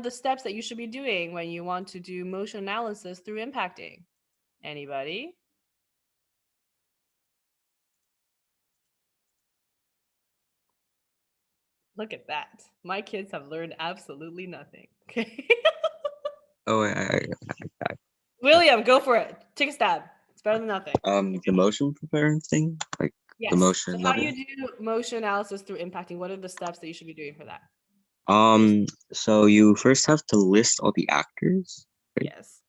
the steps that you should be doing when you want to do motion analysis through impacting? Anybody? Look at that. My kids have learned absolutely nothing. Okay. Oh, William, go for it. Take a stab. It's better than nothing. The motion preparing thing, like Yes. the motion So how level. do you do motion analysis through impacting? What are the steps that you should be doing for that? So you first have to list all the actors, right? Yes.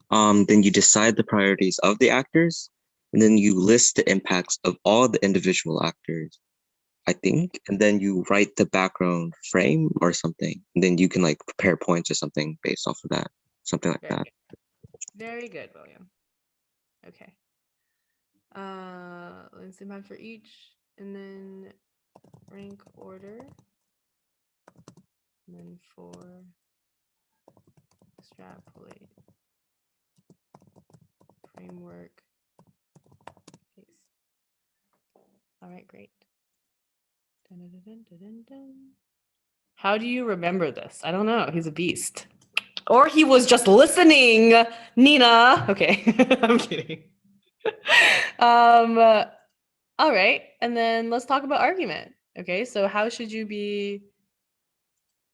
Then you decide the priorities of the actors, and then you list the impacts of all the individual actors, I think, and then you write the background frame or something, and then you can like prepare points or something based off of that, something like that. Very good, William. Okay. Let's impact for each, and then rank order, and then for extrapolate framework case. All right, great. Dun, dun, dun, dun, dun, dun. How do you remember this? I don't know. He's a beast. Or he was just listening, Nina. Okay, I'm kidding. All right, and then let's talk about argument. Okay, so how should you be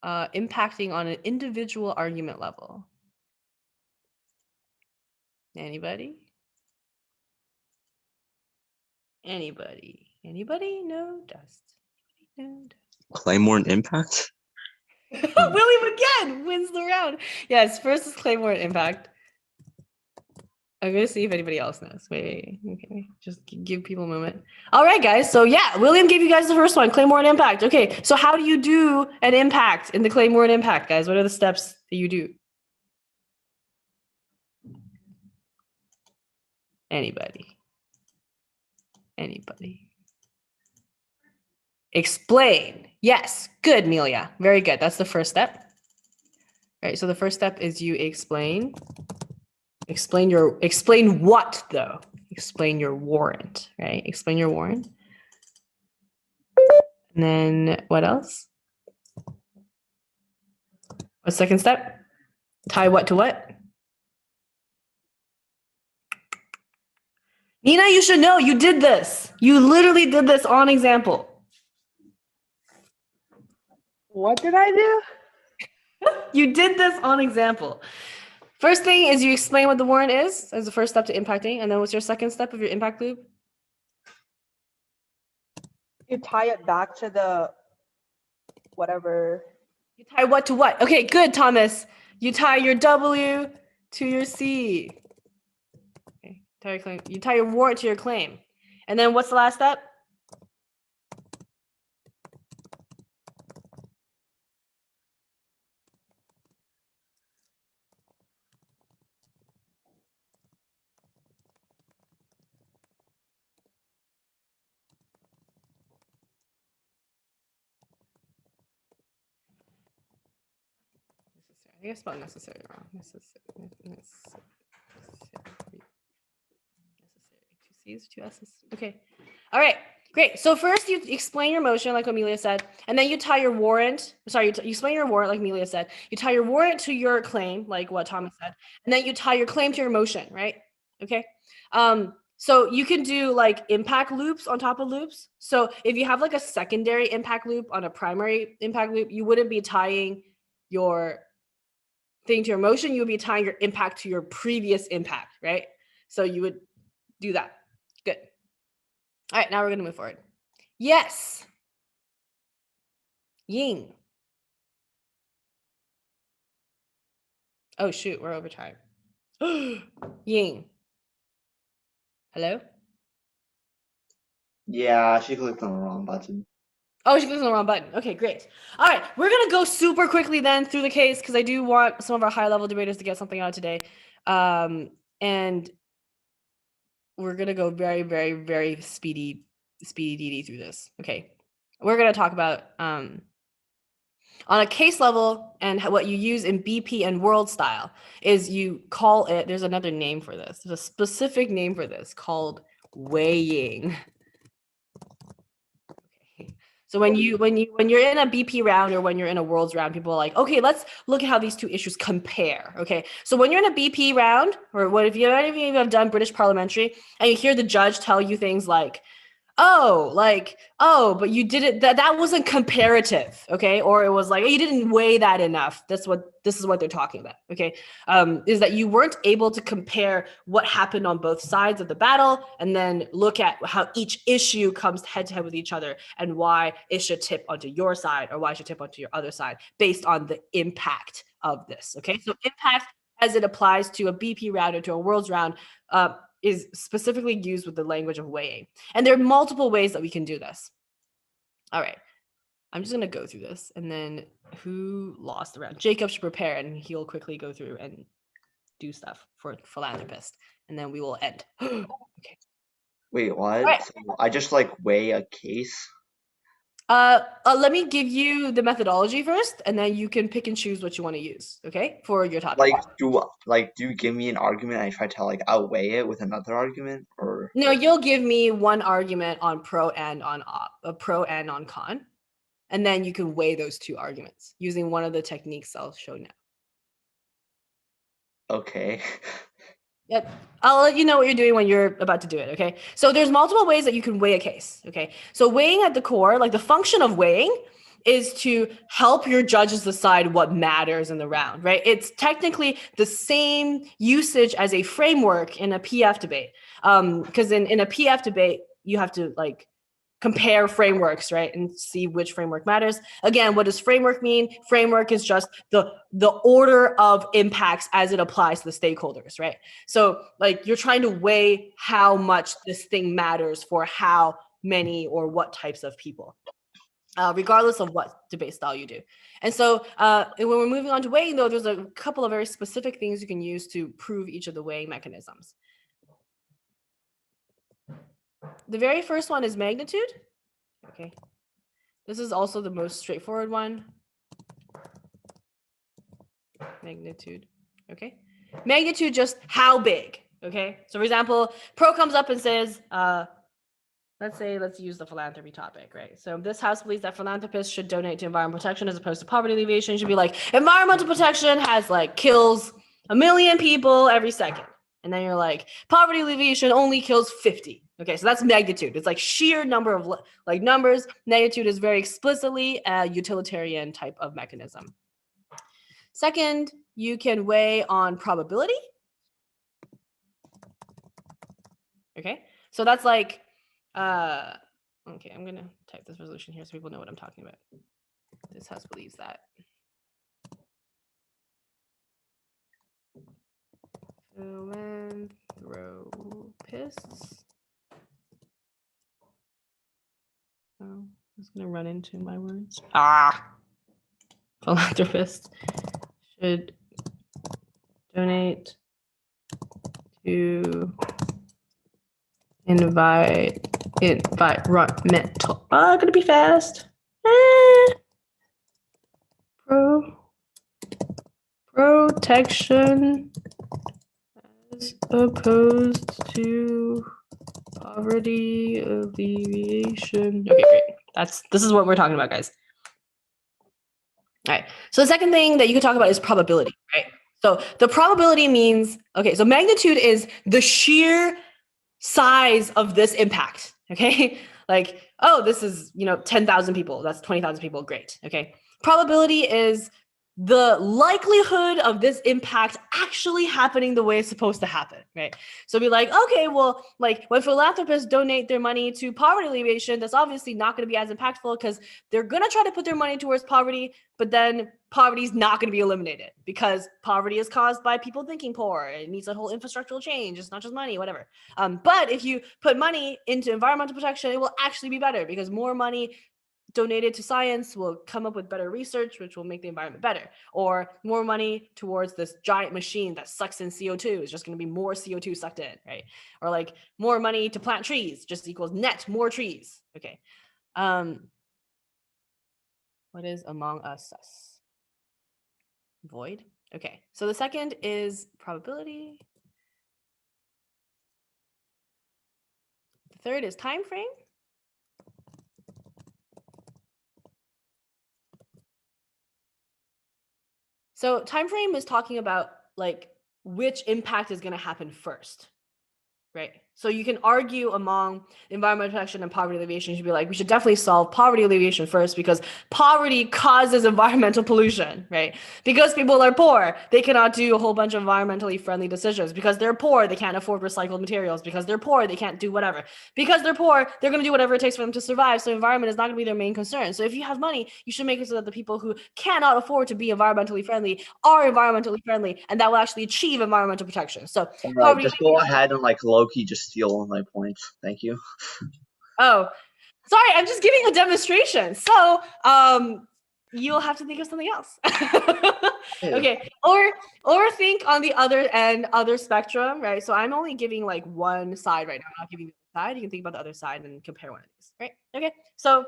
impacting on an individual argument level? Anybody? Anybody? Anybody? No dust. No dust. Claymore and impact. William again wins the round. Yes, first is Claymore and impact. I'm gonna see if anybody else knows. Maybe okay, just give people a moment. All right, guys. So yeah, William gave you guys the first one, Claymore and impact. Okay, so how do you do an impact in the Claymore and impact, guys? What are the steps that you do? Anybody? Anybody? Explain. Yes, good, Melia. Very good. That's the first step. All right. So the first step is you explain. Explain what though? Explain your warrant, right? Explain your warrant. And then what else? A second step? Tie what to what? Nina, you should know you did this. You literally did this on example. What did I do? You did this on example. First thing is you explain what the warrant is as the first step to impacting. And then what's your second step of your impact loop? You tie it back to the whatever. You tie what to what? Okay, good, Thomas. You tie your W to your C. Okay, tie your claim. You tie your warrant to your claim. And then what's the last step? I think I spelled necessary wrong. Necessary. Two C's, two S's. Okay. All right. Great. So first you explain your motion, like Amelia said, and then you tie your warrant. Sorry, you explain your warrant, like Amelia said. You tie your warrant to your claim, like what Thomas said, and then you tie your claim to your motion, right? Okay. So you can do like impact loops on top of loops. So if you have like a secondary impact loop on a primary impact loop, you wouldn't be tying your thing to your motion. You would be tying your impact to your previous impact, right? So you would do that. Good. All right, now we're going to move forward. Yes. Ying. Oh, shoot, we're over time. Ying. Hello? Yeah, she clicked on the wrong button. Oh, she clicked on the wrong button. Okay, great. All right, we're going to go super quickly then through the case because I do want some of our high-level debaters to get something out today. And we're going to go very, very, very speedy through this. Okay. We're going to talk about on a case level, and what you use in BP and world style is you call it, there's another name for this. There's a specific name for this called weighing. Okay. So when you're in a BP round or when you're in a worlds round, people are like, okay, let's look at how these two issues compare. Okay. So when you're in a BP round, or what if you have done British parliamentary and you hear the judge tell you things like, but you did it, that wasn't comparative, okay? Or it was like, oh, you didn't weigh that enough. This is what they're talking about, okay? Is that you weren't able to compare what happened on both sides of the battle and then look at how each issue comes head to head with each other and why it should tip onto your side or why it should tip onto your other side based on the impact of this, okay? So impact as it applies to a BP round or to a worlds round, is specifically used with the language of weighing. And there are multiple ways that we can do this. All right. I'm just going to go through this. And then who lost the round? Jacob should prepare and he'll quickly go through and do stuff for philanthropist. And then we will end. Okay. Wait, what? Right. So I just like weigh a case? Let me give you the methodology first, and then you can pick and choose what you want to use, okay, for your topic. Like do you give me an argument and I try to like outweigh it with another argument, or No, you'll give me one argument on pro and on con, and then you can weigh those two arguments using one of the techniques I'll show now. okay. Yep. I'll let you know what you're doing when you're about to do it, okay? So there's multiple ways that you can weigh a case, okay? So weighing at the core, like the function of weighing is to help your judges decide what matters in the round, right? It's technically the same usage as a framework in a PF debate. Because in a PF debate, you have to like compare frameworks, right? And see which framework matters. Again, what does framework mean? Framework is just the order of impacts as it applies to the stakeholders, right? So like you're trying to weigh how much this thing matters for how many or what types of people, regardless of what debate style you do. And so when we're moving on to weighing though, there's a couple of very specific things you can use to prove each of the weighing mechanisms. The very first one is magnitude. Okay. This is also the most straightforward one. Magnitude. Okay. Magnitude, just how big. Okay. So for example, pro comes up and says, let's use the philanthropy topic, right? So this house believes that philanthropists should donate to environmental protection as opposed to poverty alleviation. It should be like environmental protection has like kills 1 million people every second. And then you're like, poverty alleviation only kills 50. Okay, so that's magnitude. It's like sheer number of like numbers. Magnitude is very explicitly a utilitarian type of mechanism. Second, you can weigh on probability. Okay, so that's like, okay, I'm gonna type this resolution here so people know what I'm talking about. This house believes that. Philanthropists. Oh, I was gonna run into my words. Philanthropists should donate to environmental. Gonna be fast. Protection as opposed to poverty alleviation. Okay, great. This is what we're talking about, guys. All right. So the second thing that you could talk about is probability, right? So the probability means, okay, so magnitude is the sheer size of this impact, okay? Like, oh, this is, 10,000 people. That's 20,000 people. Great, okay? Probability is the likelihood of this impact actually happening the way it's supposed to happen, right? So be like, okay, well, like when philanthropists donate their money to poverty alleviation, that's obviously not going to be as impactful because they're going to try to put their money towards poverty, but then poverty is not going to be eliminated because poverty is caused by people thinking poor. It needs a whole infrastructural change. It's not just money, whatever. But if you put money into environmental protection, it will actually be better because more money donated to science will come up with better research, which will make the environment better. Or more money towards this giant machine that sucks in CO2 is just going to be more CO2 sucked in, right? Or like more money to plant trees just equals net more trees. Okay. What is among us? Void. Okay. So the second is probability. The third is time frame. So time frame is talking about like which impact is going to happen first, right? So you can argue among environmental protection and poverty alleviation. You should be like, we should definitely solve poverty alleviation first because poverty causes environmental pollution, right? Because people are poor, they cannot do a whole bunch of environmentally friendly decisions. Because they're poor, they can't afford recycled materials. Because they're poor, they can't do whatever. Because they're poor, they're going to do whatever it takes for them to survive. So environment is not going to be their main concern. So if you have money, you should make it so that the people who cannot afford to be environmentally friendly are environmentally friendly, and that will actually achieve environmental protection. So All right, poverty just go ahead and like low-key just steal all my points. Thank you. Oh, sorry, I'm just giving a demonstration. So, you'll have to think of something else. Okay, or think on the other end, other spectrum, right? So I'm only giving like one side right now. I'm not giving the other side. You can think about the other side and compare one of these, right? Okay, so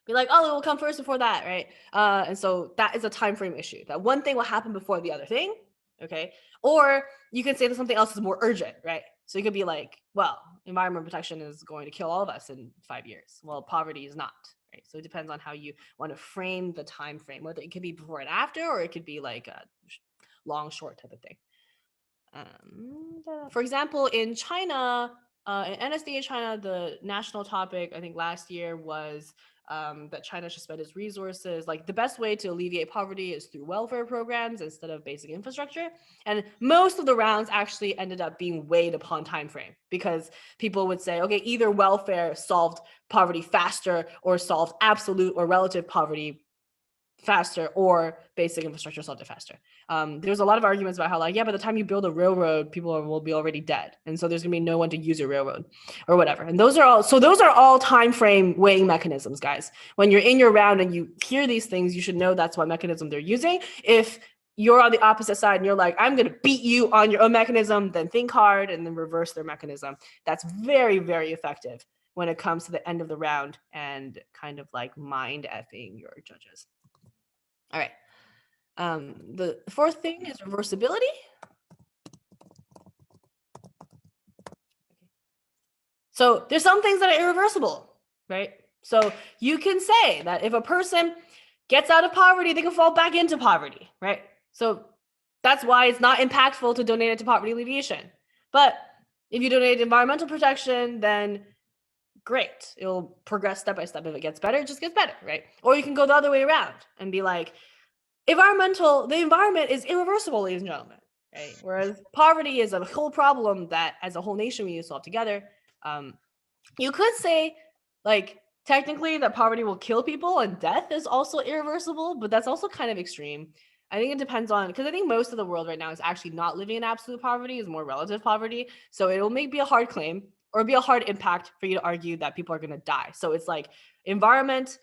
be like, oh, it will come first before that, right? And so that is a time frame issue. That one thing will happen before the other thing, okay? Or you can say that something else is more urgent, right? So you could be like, well, environmental protection is going to kill all of us in 5 years. Well, poverty is not, right? So it depends on how you want to frame the time frame, whether it could be before and after, or it could be like a long, short type of thing. For example, in China, in NSDA China, the national topic I think last year was that China should spend its resources. Like the best way to alleviate poverty is through welfare programs instead of basic infrastructure. And most of the rounds actually ended up being weighed upon time frame because people would say, okay, either welfare solved poverty faster or solved absolute or relative poverty faster, or basic infrastructure solved it faster. There's a lot of arguments about how like, yeah, by the time you build a railroad, people will be already dead. And so there's gonna be no one to use your railroad or whatever. And those are all time frame weighing mechanisms, guys. When you're in your round and you hear these things, you should know that's what mechanism they're using. If you're on the opposite side and you're like, I'm gonna beat you on your own mechanism, then think hard and then reverse their mechanism. That's very, very effective when it comes to the end of the round and kind of like mind effing your judges. All right. The fourth thing is reversibility. So there's some things that are irreversible, right? So you can say that if a person gets out of poverty, they can fall back into poverty, right? So that's why it's not impactful to donate it to poverty alleviation. But if you donate environmental protection, then great. It'll progress step by step. If it gets better, it just gets better, right? Or you can go the other way around and be like, the environment is irreversible, ladies and gentlemen, right? Whereas poverty is a whole problem that as a whole nation we need to solve together. You could say, like, technically that poverty will kill people and death is also irreversible, but that's also kind of extreme. I think it depends on, because I think most of the world right now is actually not living in absolute poverty, is more relative poverty. So it will be a hard claim or be a hard impact for you to argue that people are going to die. So it's like environment,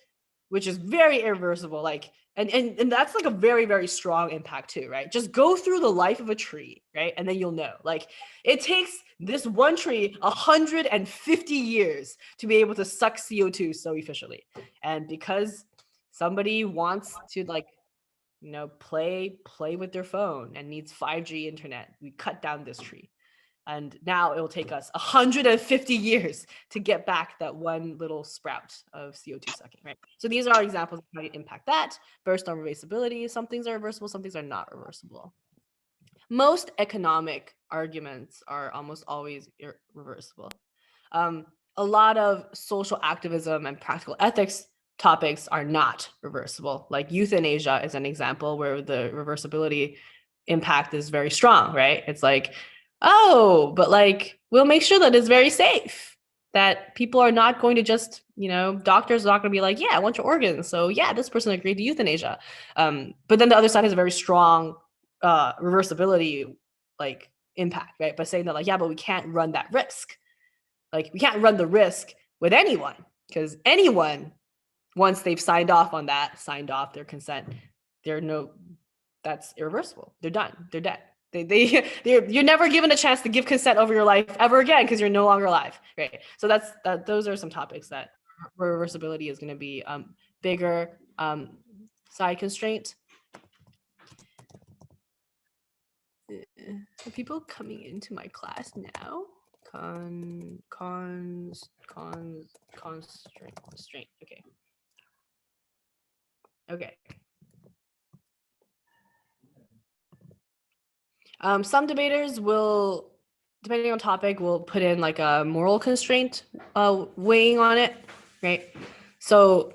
which is very irreversible, like, and that's like a very, very strong impact too, right? Just go through the life of a tree, right? And then you'll know, like, it takes this one tree 150 years to be able to suck CO2 so efficiently. And because somebody wants to, like, you know, play with their phone and needs 5G internet, we cut down this tree. And now it will take us 150 years to get back that one little sprout of CO2 sucking, right? So these are examples of how you impact that. First on reversibility, some things are reversible, some things are not reversible. Most economic arguments are almost always irreversible. A lot of social activism and practical ethics topics are not reversible. Like euthanasia is an example where the reversibility impact is very strong, right? It's like, oh, but like, we'll make sure that it's very safe, that people are not going to just, you know, doctors are not going to be like, yeah, I want your organs. So yeah, this person agreed to euthanasia. But then the other side has a very strong reversibility like impact, right? By saying that like, yeah, but we can't run that risk. Like we can't run the risk with anyone, because anyone, once they've signed off on that, signed off their consent, that's irreversible. They're done. They're dead. You're never given a chance to give consent over your life ever again because you're no longer alive, right? So those are some topics that reversibility is going to be bigger side constraint. Are people coming into my class now? Constraint. Okay. Some debaters will, depending on topic, will put in like a moral constraint weighing on it, right? So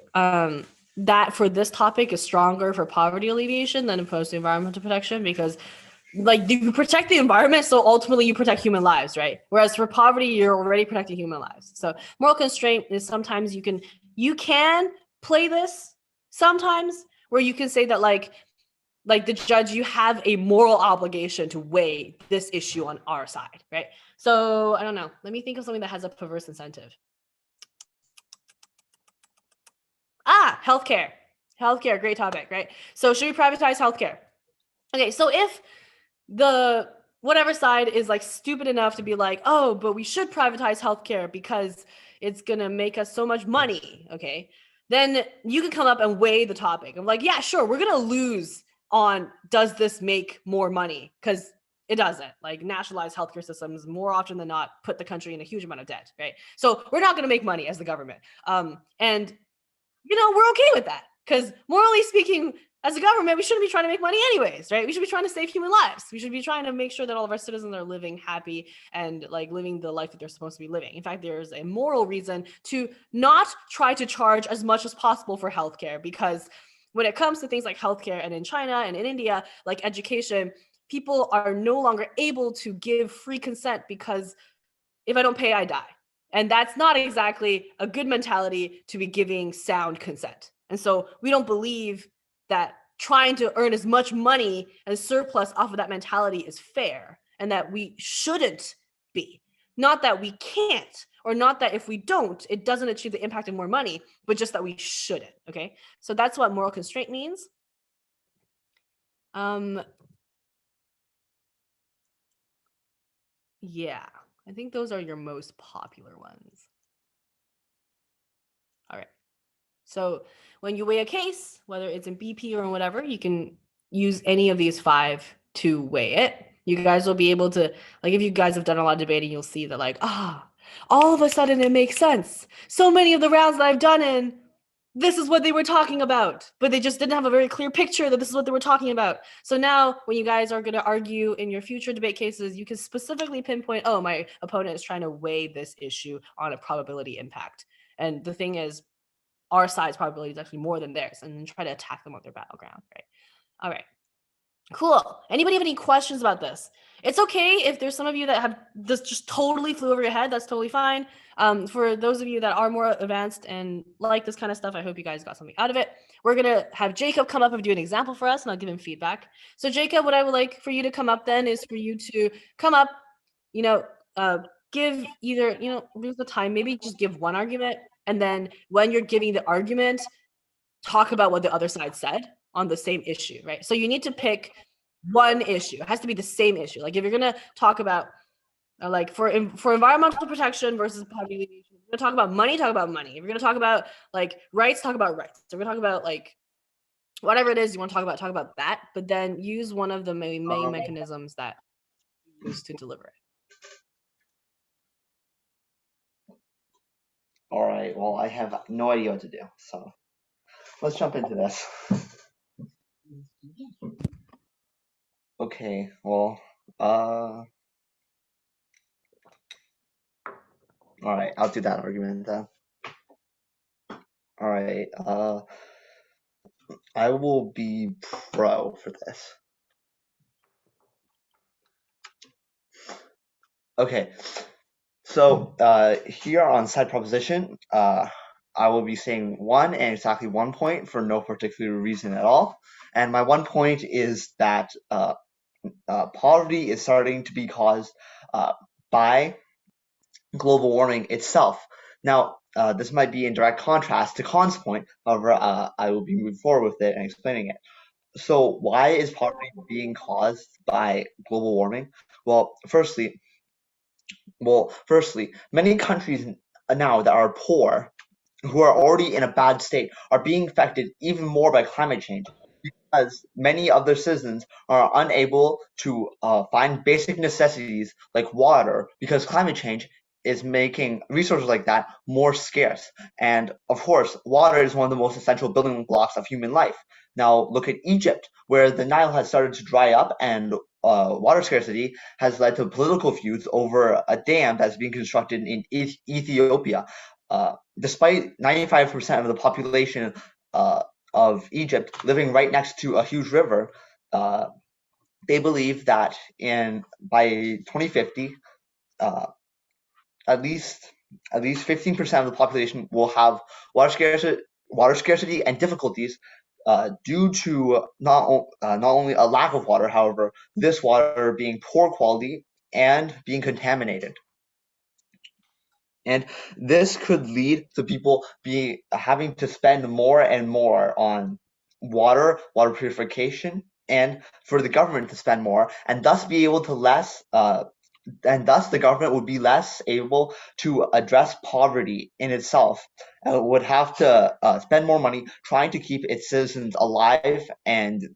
that for this topic is stronger for poverty alleviation than opposed to environmental protection, because like you protect the environment, so ultimately you protect human lives, right? Whereas for poverty, you're already protecting human lives. So moral constraint is sometimes you can play this sometimes where you can say that like the judge, you have a moral obligation to weigh this issue on our side, right? So I don't know. Let me think of something that has a perverse incentive. Healthcare. Healthcare, great topic, right? So should we privatize healthcare? Okay, so if the whatever side is like stupid enough to be like, oh, but we should privatize healthcare because it's gonna make us so much money, okay? Then you can come up and weigh the topic. I'm like, yeah, sure, we're gonna lose on does this make more money? Because it doesn't. Like nationalized healthcare systems more often than not put the country in a huge amount of debt, right? So we're not gonna make money as the government. And we're okay with that because morally speaking, as a government, we shouldn't be trying to make money anyways, right? We should be trying to save human lives. We should be trying to make sure that all of our citizens are living happy and like living the life that they're supposed to be living. In fact, there's a moral reason to not try to charge as much as possible for healthcare, because when it comes to things like healthcare and in China and in India, like education, people are no longer able to give free consent because if I don't pay, I die. And that's not exactly a good mentality to be giving sound consent. And so we don't believe that trying to earn as much money and surplus off of that mentality is fair, and that we shouldn't be. Not that we can't, or not that if we don't, it doesn't achieve the impact of more money, but just that we shouldn't, okay? So that's what moral constraint means. Yeah, I think those are your most popular ones. All right. So when you weigh a case, whether it's in BP or whatever, you can use any of these 5 to weigh it. You guys will be able to, like, if you guys have done a lot of debating, you'll see that like, all of a sudden it makes sense. So many of the rounds that I've done in, this is what they were talking about, but they just didn't have a very clear picture that this is what they were talking about. So now when you guys are going to argue in your future debate cases, you can specifically pinpoint, oh, my opponent is trying to weigh this issue on a probability impact. And the thing is, our side's probability is actually more than theirs, and then try to attack them on their battleground, right? All right. Cool. Anybody have any questions about this? It's okay if there's some of you that have this just totally flew over your head. That's totally fine. For those of you that are more advanced and like this kind of stuff, I hope you guys got something out of it. We're going to have Jacob come up and do an example for us, and I'll give him feedback. So Jacob, what I would like for you to come up then is for you to come up, give either, there's the time, maybe just give one argument. And then when you're giving the argument, talk about what the other side said on the same issue, right? So you need to pick one issue. It has to be the same issue. Like if you're going to talk about like for environmental protection versus poverty alleviation, if you're going to talk about money, talk about money. If you're going to talk about like rights, talk about rights. So we're going to talk about like whatever it is you want to talk about that, but then use one of the main mechanisms that you use to deliver it. All right, well, I have no idea what to do, so let's jump into this. Okay, well, all right, I'll do that argument then. All right, I will be pro for this. Okay, so here on side proposition, I will be saying 1 and exactly 1 point for no particular reason at all. And my 1 point is that poverty is starting to be caused by global warming itself. Now, this might be in direct contrast to Khan's point, however, I will be moving forward with it and explaining it. So why is poverty being caused by global warming? Well, firstly, many countries now that are poor, who are already in a bad state, are being affected even more by climate change, because many of their citizens are unable to find basic necessities like water, because climate change is making resources like that more scarce. And of course, water is one of the most essential building blocks of human life. Now look at Egypt, where the Nile has started to dry up and water scarcity has led to political feuds over a dam that's being constructed in Ethiopia. Despite 95% of the population of Egypt living right next to a huge river, they believe that by 2050, at least 15% of the population will have water scarcity and difficulties due to not only a lack of water, however, this water being poor quality and being contaminated. And this could lead to people having to spend more and more on water purification, and for the government to spend more, and thus be able to and thus the government would be less able to address poverty in itself. Would have to spend more money trying to keep its citizens alive and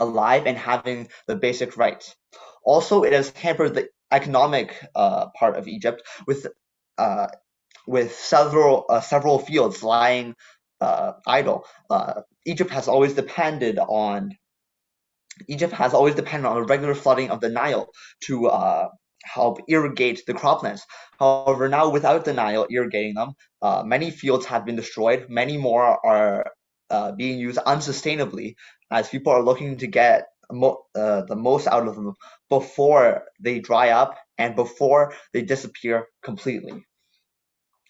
having the basic rights. Also, it has hampered the economic part of Egypt with several fields lying idle. Egypt has always depended on the regular flooding of the Nile to help irrigate the croplands. However, now without the Nile irrigating them, many fields have been destroyed. Many more are being used unsustainably, as people are looking to get the most out of them before they dry up and before they disappear completely.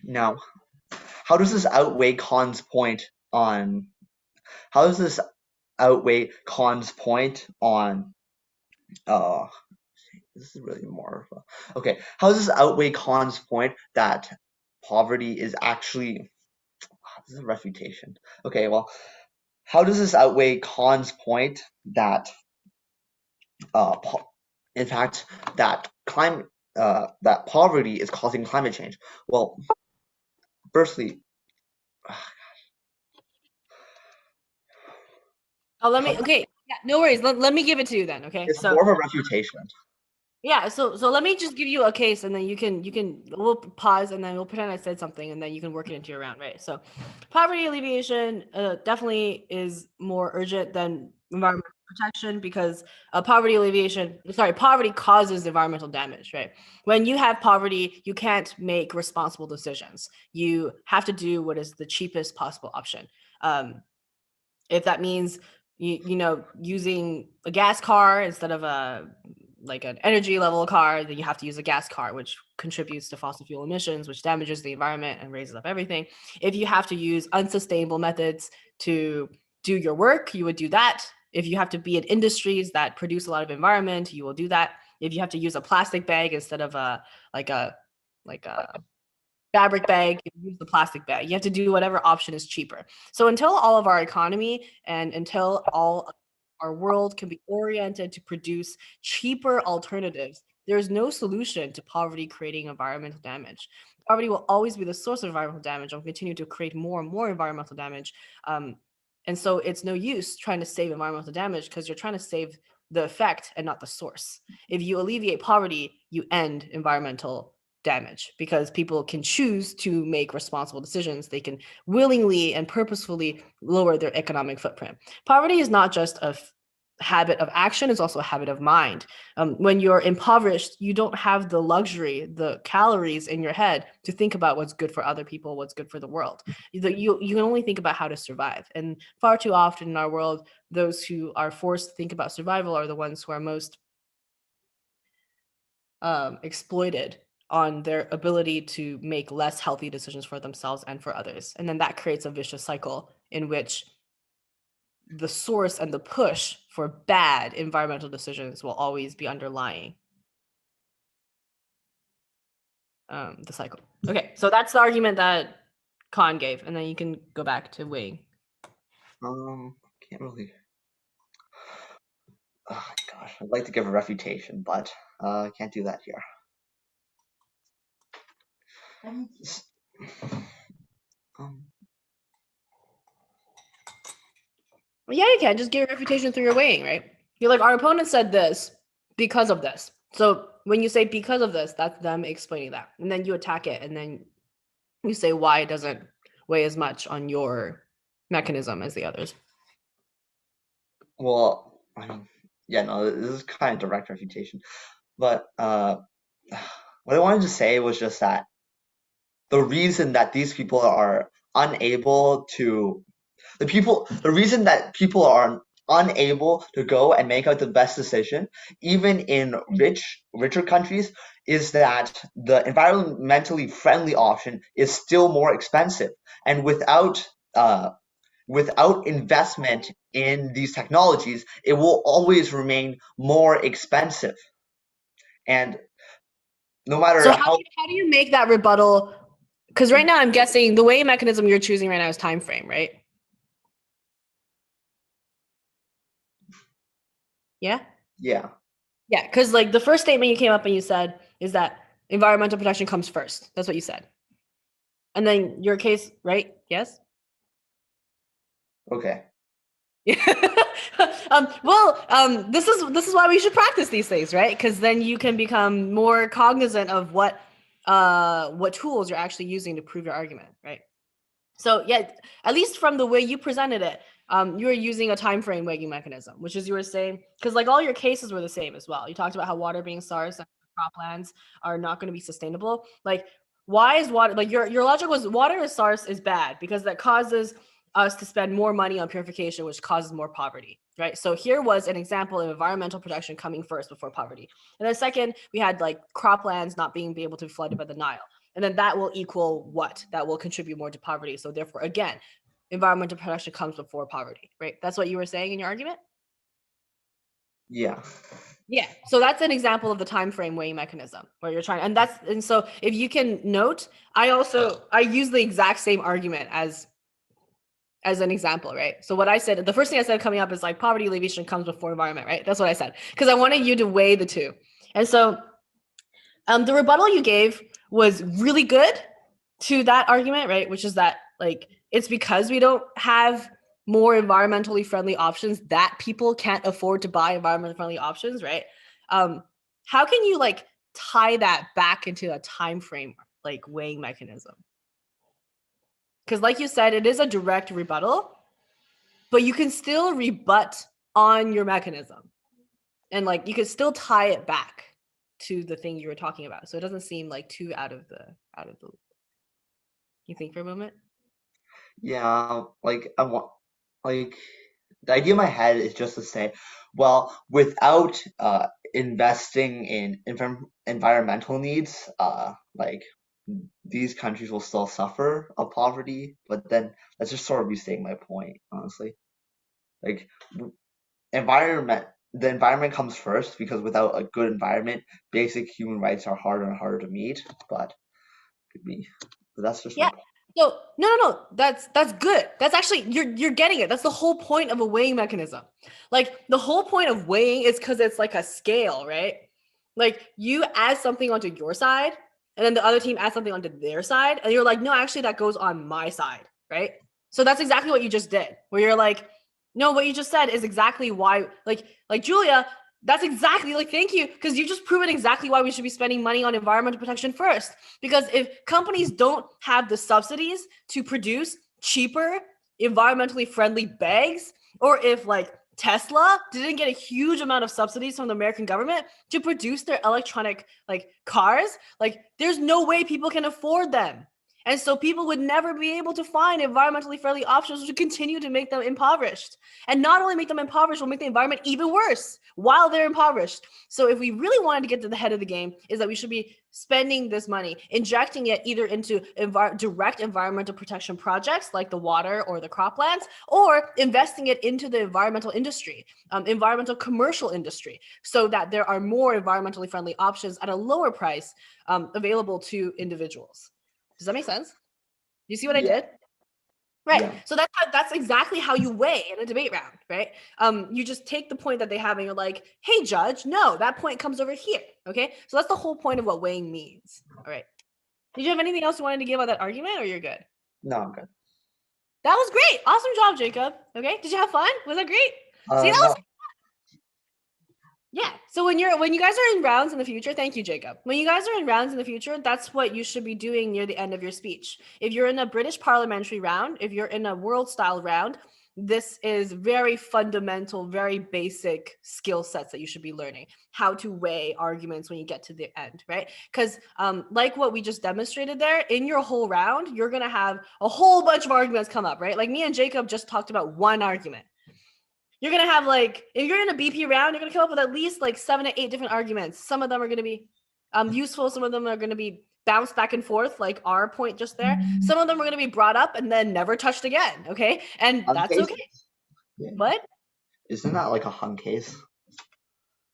Now, how does this outweigh Khan's point on this is really more of a, okay, how does this outweigh Khan's point that poverty is actually, this is a refutation. Okay, well, how does this outweigh Khan's point that in fact that poverty is causing climate change? Well, firstly, Okay, yeah, no worries. Let me give it to you then. Okay, it's so more of a refutation. yeah, so let me just give you a case, and then we'll pause, and then we'll pretend I said something, and then you can work it into your round, right? So, poverty alleviation definitely is more urgent than environmental protection, because poverty causes environmental damage, right? When you have poverty, you can't make responsible decisions. You have to do what is the cheapest possible option. If that means using a gas car instead of an energy level car, then you have to use a gas car, which contributes to fossil fuel emissions, which damages the environment and raises up everything. If you have to use unsustainable methods to do your work, you would do that. If you have to be in industries that produce a lot of environment, you will do that. If you have to use a plastic bag instead of a fabric bag, you use the plastic bag. You have to do whatever option is cheaper. So until all of our economy and until all our world can be oriented to produce cheaper alternatives, there's no solution to poverty creating environmental damage. Poverty will always be the source of environmental damage and will continue to create more and more environmental damage. And so it's no use trying to save environmental damage, because you're trying to save the effect and not the source. If you alleviate poverty, you end environmental damage, because people can choose to make responsible decisions. They can willingly and purposefully lower their economic footprint. Poverty is not just a habit of action, it's also a habit of mind. When you're impoverished, you don't have the luxury, the calories in your head to think about what's good for other people, what's good for the world. You can only think about how to survive. And far too often in our world, those who are forced to think about survival are the ones who are most exploited on their ability to make less healthy decisions for themselves and for others. And then that creates a vicious cycle in which the source and the push for bad environmental decisions will always be underlying the cycle. Okay, so that's the argument that Khan gave, and then you can go back to weighing. Can't really. Oh gosh, I'd like to give a refutation, but I can't do that here. Yeah, you can just give a refutation through your weighing, right? You're like, our opponent said this because of this. So when you say because of this, that's them explaining that. And then you attack it, and then you say why it doesn't weigh as much on your mechanism as the others. Well, I mean, Yeah, no, this is kind of direct refutation. But what I wanted to say was just that the reason that these people are unable to the reason that people are unable to go and make out the best decision, even in richer countries, is that the environmentally friendly option is still more expensive. And without investment in these technologies, it will always remain more expensive. And no matter So how how do you make that rebuttal? Because right now I'm guessing the weighing mechanism you're choosing right now is time frame, right? Yeah. yeah. Yeah, because like the first statement you came up and you said is that environmental protection comes first. That's what you said. And then your case, right? Yes. Okay. This is why we should practice these things, right? Because then you can become more cognizant of what tools you're actually using to prove your argument, right? So yeah, at least from the way you presented it, you were using a time frame weighing mechanism, which is you were saying, because like all your cases were the same as well. You talked about how water being scarce and croplands are not going to be sustainable. Like, why is water, like your logic was water is scarce is bad because that causes us to spend more money on purification, which causes more poverty, right? So here was an example of environmental protection coming first before poverty. And then second, we had like croplands not being able to be flooded by the Nile. And then that will equal what? That will contribute more to poverty. So therefore, again, environmental protection comes before poverty, right? That's what you were saying in your argument? Yeah. Yeah. So that's an example of the time frame weighing mechanism where you're trying, and so if you can note, I use the exact same argument as an example, right? So what I said, the first thing I said coming up is like poverty alleviation comes before environment, right? That's what I said because I wanted you to weigh the two. And so the rebuttal you gave was really good to that argument, right? Which is that like it's because we don't have more environmentally friendly options that people can't afford to buy environmentally friendly options, right? How can you like tie that back into a time frame like weighing mechanism? Because like you said, it is a direct rebuttal, but you can still rebut on your mechanism. And like you could still tie it back to the thing you were talking about. So it doesn't seem like too out of the loop. You think for a moment? Yeah, like I want, like the idea in my head is just to say, well, without investing in environmental needs, like these countries will still suffer of poverty. But then that's just sort of restating my point, honestly. Like the environment comes first because without a good environment, basic human rights are harder and harder to meet. But could be, but that's just my Yeah. point. So no. That's good. That's actually you're getting it. That's the whole point of a weighing mechanism. Like the whole point of weighing is because it's like a scale, right? Like you add something onto your side, and then the other team adds something onto their side, and you're like, no, actually that goes on my side, right? So that's exactly what you just did, where you're like, no, what you just said is exactly why, like Julia, that's exactly like, thank you, because you just proven exactly why we should be spending money on environmental protection first. Because if companies don't have the subsidies to produce cheaper, environmentally friendly bags, or if like Tesla didn't get a huge amount of subsidies from the American government to produce their electronic like cars, like there's no way people can afford them. And so people would never be able to find environmentally friendly options, which would continue to make them impoverished. And not only make them impoverished, will make the environment even worse while they're impoverished. So if we really wanted to get to the head of the game, is that we should be spending this money, injecting it either into direct environmental protection projects like the water or the croplands, or investing it into the environmental industry, environmental commercial industry, so that there are more environmentally friendly options at a lower price available to individuals. Does that make sense? Do you see what I Yeah. did? Right. Yeah. So that's exactly how you weigh in a debate round, right? You just take the point that they have and you're like, hey, judge, no, that point comes over here. Okay. So that's the whole point of what weighing means. All right. Did you have anything else you wanted to give on that argument, or you're good? No, I'm good. That was great. Awesome job, Jacob. Okay. Did you have fun? Was that great? See, that No. was yeah. So when you guys are in rounds in the future, thank you, Jacob. When you guys are in rounds in the future, that's what you should be doing near the end of your speech. If you're in a British parliamentary round, if you're in a world style round, this is very fundamental, very basic skill sets that you should be learning. How to weigh arguments when you get to the end, right? Because like what we just demonstrated there, in your whole round, you're going to have a whole bunch of arguments come up, right? Like me and Jacob just talked about one argument. You're going to have like, if you're in a BP round, you're going to come up with at least like 7 to 8 different arguments. Some of them are going to be useful. Some of them are going to be bounced back and forth, like our point just there. Some of them are going to be brought up and then never touched again, okay? And that's case? okay. Yeah. What? Isn't that like a hung case?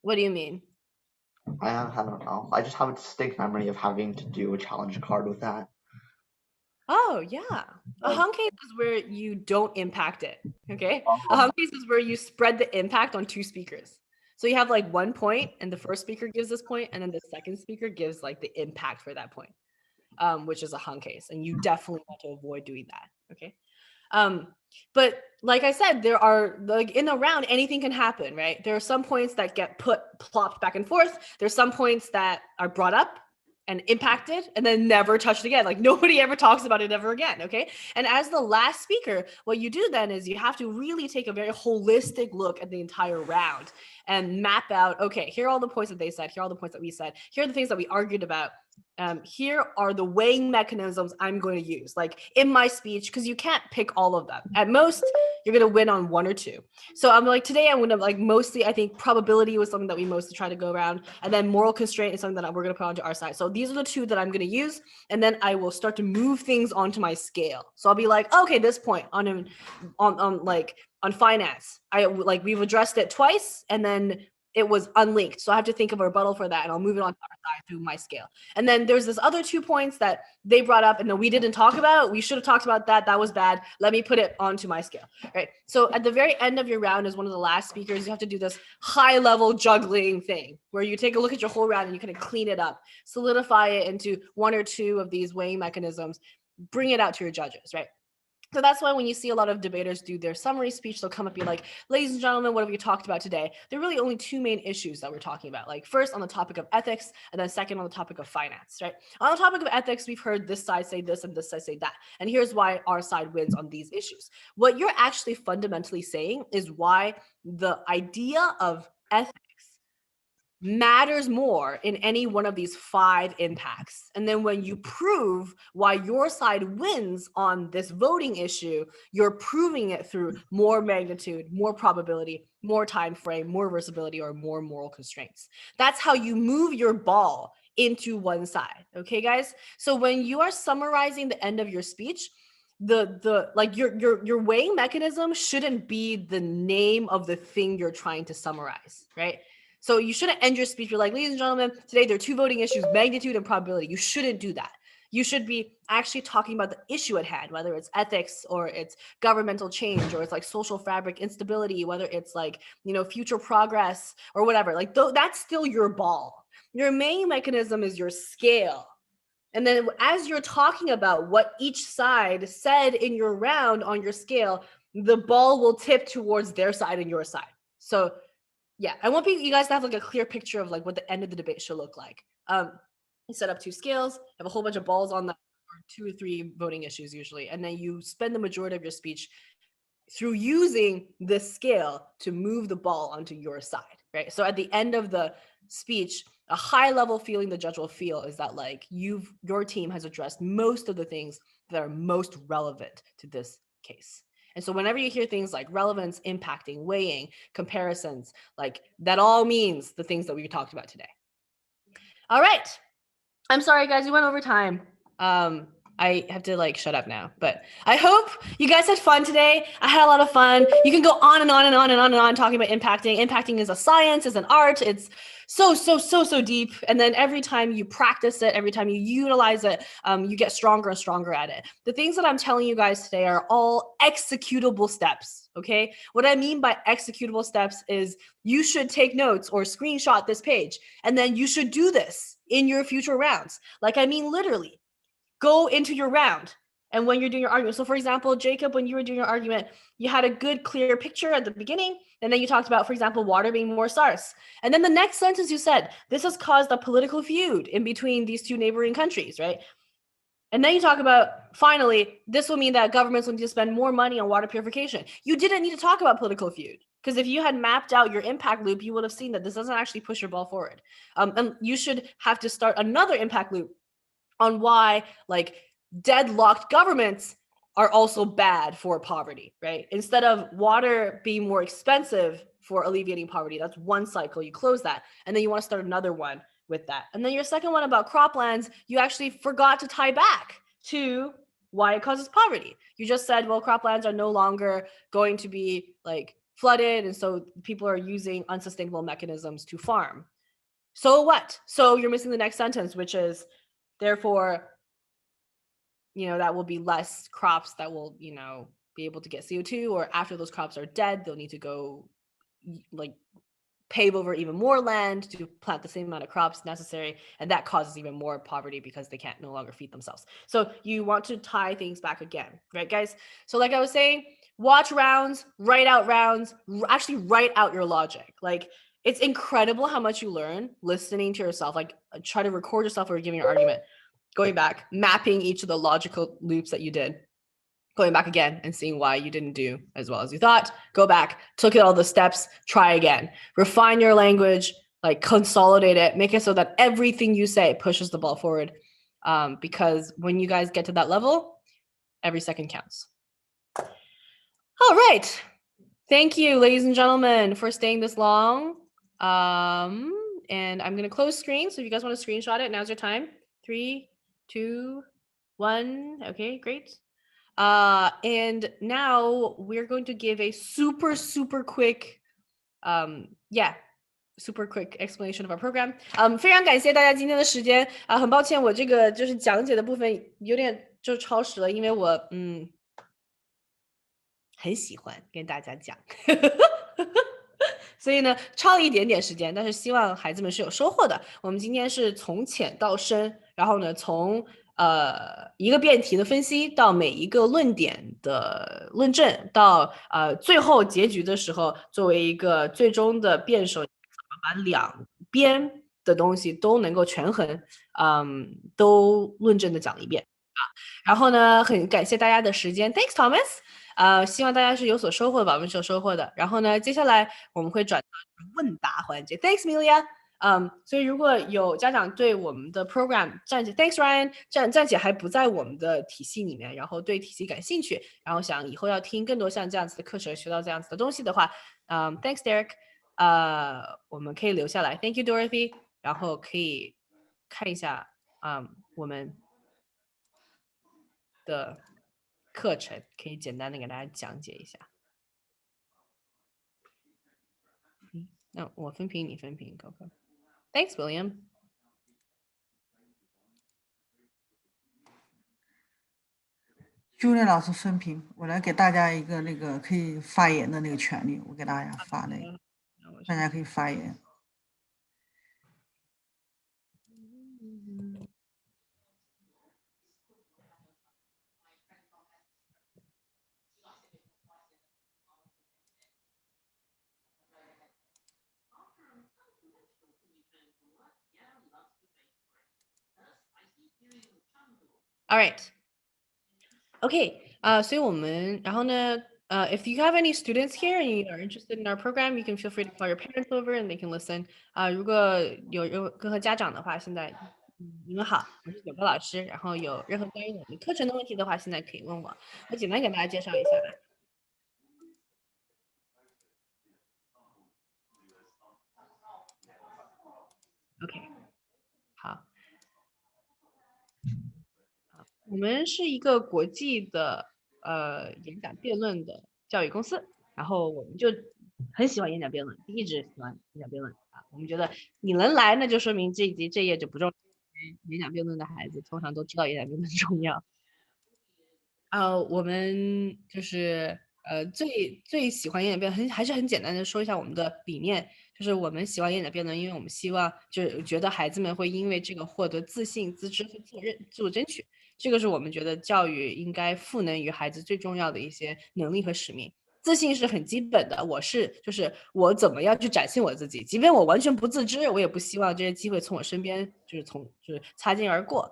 What do you mean? I don't know. I just have a distinct memory of having to do a challenge card with that. Oh, yeah. A hung case is where you don't impact it, okay? A hung case is where you spread the impact on 2 speakers. So you have like 1 point and the first speaker gives this point and then the second speaker gives like the impact for that point, which is a hung case. And you definitely want to avoid doing that, okay? But like I said, there are like in a round, anything can happen, right? There are some points that get plopped back and forth. There's some points that are brought up and impacted and then never touched again. Like nobody ever talks about it ever again, okay? And as the last speaker, what you do then is you have to really take a very holistic look at the entire round and map out, okay, here are all the points that they said, here are all the points that we said, here are the things that we argued about. Here are the weighing mechanisms I'm going to use, like in my speech, because you can't pick all of them. At most, you're going to win on 1 or 2. So I'm like, today I'm going to like mostly, I think probability was something that we mostly try to go around. And then moral constraint is something that we're going to put onto our side. So these are the 2 that I'm going to use. And then I will start to move things onto my scale. So I'll be like, okay, this point on finance, we've addressed it twice and then it was unlinked. So I have to think of a rebuttal for that and I'll move it on to our side through my scale. And then there's this other 2 points that they brought up and that we didn't talk about. We should have talked about that. That was bad. Let me put it onto my scale, right? So at the very end of your round as one of the last speakers, you have to do this high level juggling thing where you take a look at your whole round and you kind of clean it up, solidify it into 1 or 2 of these weighing mechanisms, bring it out to your judges, right? So that's why when you see a lot of debaters do their summary speech, they'll come up and be like, ladies and gentlemen, what have we talked about today? There are really only 2 main issues that we're talking about. Like first on the topic of ethics, and then second on the topic of finance, right? On the topic of ethics, we've heard this side say this and this side say that. And here's why our side wins on these issues. What you're actually fundamentally saying is why the idea of ethics matters more in any one of these 5 impacts. And then when you prove why your side wins on this voting issue, you're proving it through more magnitude, more probability, more time frame, more reversibility, or more moral constraints. That's how you move your ball into one side. Okay, guys? So when you are summarizing the end of your speech, your weighing mechanism shouldn't be the name of the thing you're trying to summarize, right? So you shouldn't end your speech. You're like, ladies and gentlemen, today there are 2 voting issues, magnitude and probability. You shouldn't do that. You should be actually talking about the issue at hand, whether it's ethics or it's governmental change or it's like social fabric instability, whether it's like, future progress or whatever. Like that's still your ball. Your main mechanism is your scale. And then as you're talking about what each side said in your round on your scale, the ball will tip towards their side and your side. So yeah, I want you guys to have like a clear picture of like what the end of the debate should look like. You set up 2 scales, have a whole bunch of balls on that, or 2 or 3 voting issues usually, and then you spend the majority of your speech through using this scale to move the ball onto your side, right? So at the end of the speech, a high level feeling the judge will feel is that like your team has addressed most of the things that are most relevant to this case. And so whenever you hear things like relevance, impacting, weighing, comparisons, like that all means the things that we talked about today. All right. I'm sorry, guys, we went over time. I have to like shut up now, but I hope you guys had fun today. I had a lot of fun. You can go on and on and on and on and on talking about impacting. Impacting is a science, is an art. It's so deep. And then every time you practice it, every time you utilize it, you get stronger and stronger at it. The things that I'm telling you guys today are all executable steps. Okay. What I mean by executable steps is you should take notes or screenshot this page, and then you should do this in your future rounds. Like, I mean, literally go into your round. And when you're doing your argument, so for example, Jacob, when you were doing your argument, you had a good clear picture at the beginning. And then you talked about, for example, water being more scarce. And then the next sentence you said, this has caused a political feud in between these 2 neighboring countries, right? And then you talk about, finally, this will mean that governments will need to spend more money on water purification. You didn't need to talk about political feud, because if you had mapped out your impact loop, you would have seen that this doesn't actually push your ball forward. And you should have to start another impact loop on why like deadlocked governments are also bad for poverty, right? Instead of water being more expensive for alleviating poverty, that's one cycle, you close that, and then you want to start another one with that. And then your second one about croplands, you actually forgot to tie back to why it causes poverty. You just said, well, croplands are no longer going to be like flooded, and so people are using unsustainable mechanisms to farm. So what? So you're missing the next sentence, which is, therefore, that will be less crops that will, be able to get CO2, or after those crops are dead, they'll need to go like pave over even more land to plant the same amount of crops necessary, and that causes even more poverty because they can't no longer feed themselves. So you want to tie things back again, right, guys? So like I was saying, watch rounds, write out rounds, actually write out your logic. Like, it's incredible how much you learn listening to yourself. Like, try to record yourself or giving your argument, going back, mapping each of the logical loops that you did, going back again and seeing why you didn't do as well as you thought. Go back, look at all the steps, try again, refine your language, like consolidate it, make it so that everything you say pushes the ball forward. Because when you guys get to that level, every second counts. All right. Thank you, ladies and gentlemen, for staying this long. And I'm going to close screen. So if you guys want to screenshot it, now's your time. 3, 2, 1. Okay, great. And now we're going to give a super quick, super quick explanation of our program. 非常感谢大家今天的时间啊，很抱歉我这个就是讲解的部分有点就超时了，因为我很喜欢跟大家讲。所以呢，超了一点点时间，但是希望孩子们是有收获的。我们今天是从浅到深，然后呢，从一个辩题的分析到每一个论点的论证，到最后结局的时候，作为一个最终的辩手，把两边的东西都能够权衡，都论证的讲了一遍啊。然后呢，很感谢大家的时间 ，Thanks Thomas。希望大家是有所收获的吧，我们是有收获的。然后呢，接下来我们会转到问答环节。Thanks Milia。所以如果有家长对我们的 program 站姐 ，Thanks Ryan， 站姐还不在我们的体系里面，然后对体系感兴趣，然后想以后要听更多像这样子的课程，学到这样子的东西的话，Thanks Derek，我们可以留下来 ，Thank you Dorothy， 然后可以看一下我们的课程，可以简单的给大家讲解一下。那我分屏，你分屏 ，Coco。Thanks, William. Julian 老师分屏，我来给大家一个那个可以发言的那个权利，我给大家发那个，大家可以发言。All right. Okay. 所以我们，然后呢，if you have any students here and you are interested in our program, you can feel free to call your parents over and they can listen. 如果有任何家长的话，现在你们好，我是九个老师，然后有任何关于我们课程的问题的话，现在可以问我。我简单给大家介绍一下吧。OK， 好。我们是一个国际的演讲辩论的教育公司，然后我们就很喜欢演讲辩论，一直喜欢演讲辩论啊。我们觉得你能来，那就说明这一集这页就不重要。演讲辩论的孩子通常都知道演讲辩论重要。我们就是最喜欢演讲辩论，还是很简单的说一下我们的理念，就是我们喜欢演讲辩论，因为我们希望就是觉得孩子们会因为这个获得自信、自知和自我争取。这个是我们觉得教育应该赋能于孩子最重要的一些能力和使命。自信是很基本的，就是我怎么样去展现我自己，即便我完全不自知，我也不希望这些机会从我身边就是擦肩而过。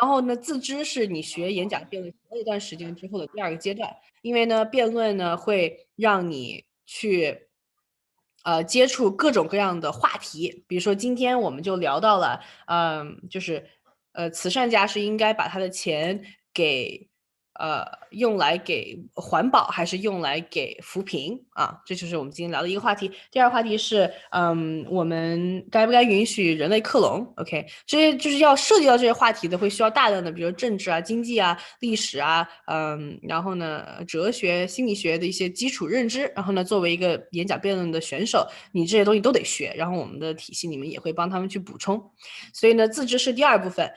然后呢，自知是你学演讲辩论学了一段时间之后的第2个阶段，因为呢，辩论呢会让你去接触各种各样的话题，比如说今天我们就聊到了，就是慈善家是应该把他的钱给用来给环保还是用来给扶贫啊？这就是我们今天聊的一个话题。第2个话题是，我们该不该允许人类克隆 ？OK， 这些就是要涉及到这些话题的，会需要大量的，比如政治啊、经济啊、历史啊，然后呢，哲学、心理学的一些基础认知。然后呢，作为一个演讲辩论的选手，你这些东西都得学。然后我们的体系里面也会帮他们去补充。所以呢，自知是第2部分。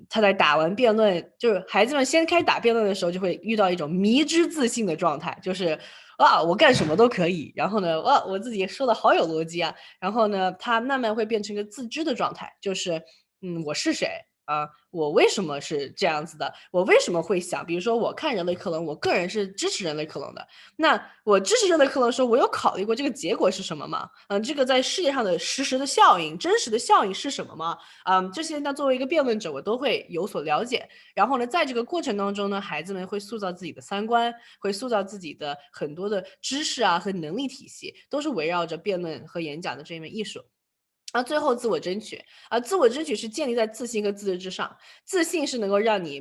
他在打完辩论，就是孩子们先开始打辩论的时候，就会遇到一种迷之自信的状态，就是哇，我干什么都可以。然后呢，哇，我自己说的好有逻辑啊。然后呢，他慢慢会变成一个自知的状态，就是我是谁啊？我为什么是这样子的？我为什么会想？比如说，我看人类克隆，我个人是支持人类克隆的。那我支持人类克隆的时候，我有考虑过这个结果是什么吗？这个在世界上的实时的效应、真实的效应是什么吗？这些呢，作为一个辩论者，我都会有所了解。然后呢，在这个过程当中呢，孩子们会塑造自己的三观，会塑造自己的很多的知识啊和能力体系，都是围绕着辩论和演讲的这一门艺术。最后自我争取，自我争取是建立在自信和自知之上。自信是能够让你